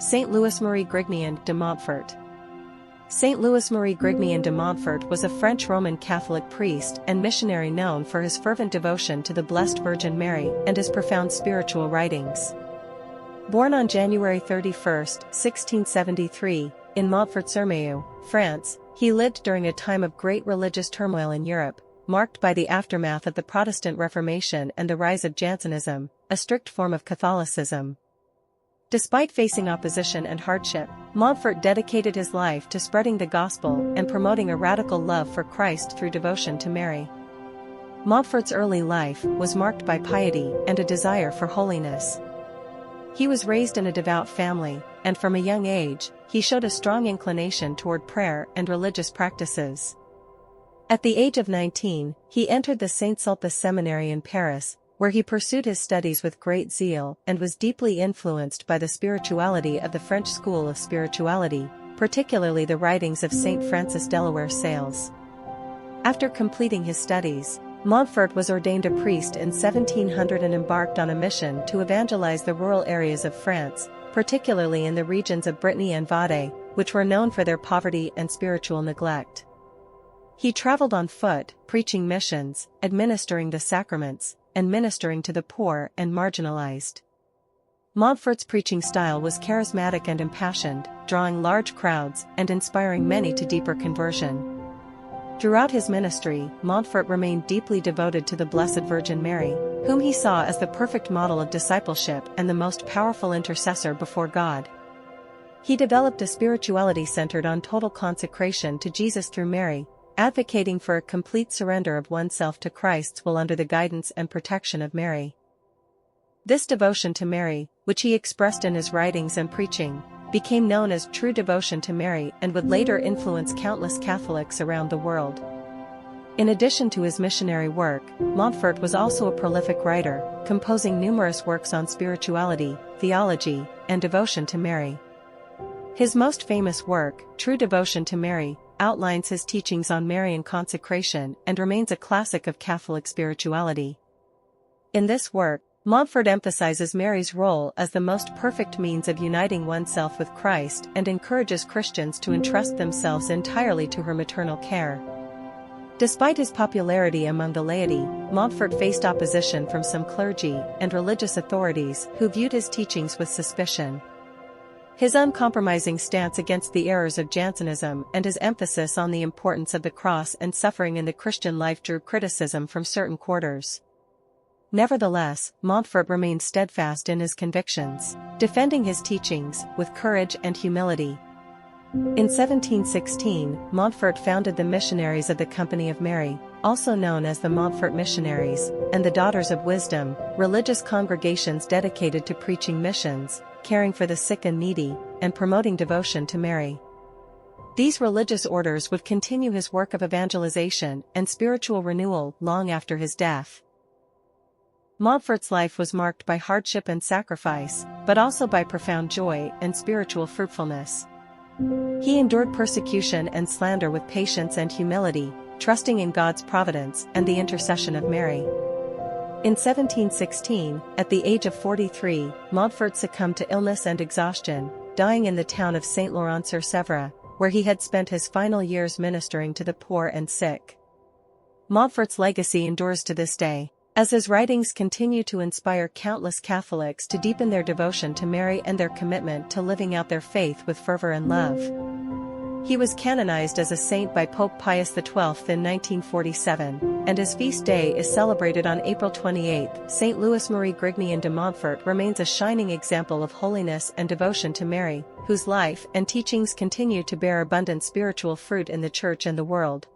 St. Louis Marie Grignion de Montfort. St. Louis Marie Grignion de Montfort was a French Roman Catholic priest and missionary known for his fervent devotion to the Blessed Virgin Mary and his profound spiritual writings. Born on January 31, 1673, in Montfort-April, France, he lived during a time of great religious turmoil in Europe, marked by the aftermath of the Protestant Reformation and the rise of Jansenism, a strict form of Catholicism. Despite facing opposition and hardship, Montfort dedicated his life to spreading the gospel and promoting a radical love for Christ through devotion to Mary. Montfort's early life was marked by piety and a desire for holiness. He was raised in a devout family, and from a young age, he showed a strong inclination toward prayer and religious practices. At the age of 19, he entered the Saint-Sulpice Seminary in Paris, where he pursued his studies with great zeal and was deeply influenced by the spirituality of the French school of spirituality, particularly the writings of Saint Francis Delaware Sales. After completing his studies, Montfort was ordained a priest in 1700 and embarked on a mission to evangelize the rural areas of France, particularly in the regions of Brittany and Vendée, which were known for their poverty and spiritual neglect. He traveled on foot, preaching missions, administering the sacraments, and ministering to the poor and marginalized. Montfort's preaching style was charismatic and impassioned, drawing large crowds and inspiring many to deeper conversion. Throughout his ministry, Montfort remained deeply devoted to the Blessed Virgin Mary, whom he saw as the perfect model of discipleship and the most powerful intercessor before God. He developed a spirituality centered on total consecration to Jesus through Mary, advocating for a complete surrender of oneself to Christ's will under the guidance and protection of Mary. This devotion to Mary, which he expressed in his writings and preaching, became known as true devotion to Mary and would later influence countless Catholics around the world. In addition to his missionary work, Montfort was also a prolific writer, composing numerous works on spirituality, theology, and devotion to Mary. His most famous work, True Devotion to Mary, outlines his teachings on Marian consecration and remains a classic of Catholic spirituality. In this work, Montfort emphasizes Mary's role as the most perfect means of uniting oneself with Christ and encourages Christians to entrust themselves entirely to her maternal care. Despite his popularity among the laity, Montfort faced opposition from some clergy and religious authorities who viewed his teachings with suspicion. His uncompromising stance against the errors of Jansenism and his emphasis on the importance of the cross and suffering in the Christian life drew criticism from certain quarters. Nevertheless, Montfort remained steadfast in his convictions, defending his teachings with courage and humility. In 1716, Montfort founded the Missionaries of the Company of Mary, also known as the Montfort Missionaries, and the Daughters of Wisdom, religious congregations dedicated to preaching missions, caring for the sick and needy, and promoting devotion to Mary. These religious orders would continue his work of evangelization and spiritual renewal long after his death. Montfort's life was marked by hardship and sacrifice, but also by profound joy and spiritual fruitfulness. He endured persecution and slander with patience and humility, trusting in God's providence and the intercession of Mary. In 1716, at the age of 43, Montfort succumbed to illness and exhaustion, dying in the town of Saint-Laurent-sur-Sèvre, where he had spent his final years ministering to the poor and sick. Montfort's legacy endures to this day, as his writings continue to inspire countless Catholics to deepen their devotion to Mary and their commitment to living out their faith with fervor and love. He was canonized as a saint by Pope Pius XII in 1947, and his feast day is celebrated on April 28. St. Louis Marie Grignion de Montfort remains a shining example of holiness and devotion to Mary, whose life and teachings continue to bear abundant spiritual fruit in the Church and the world.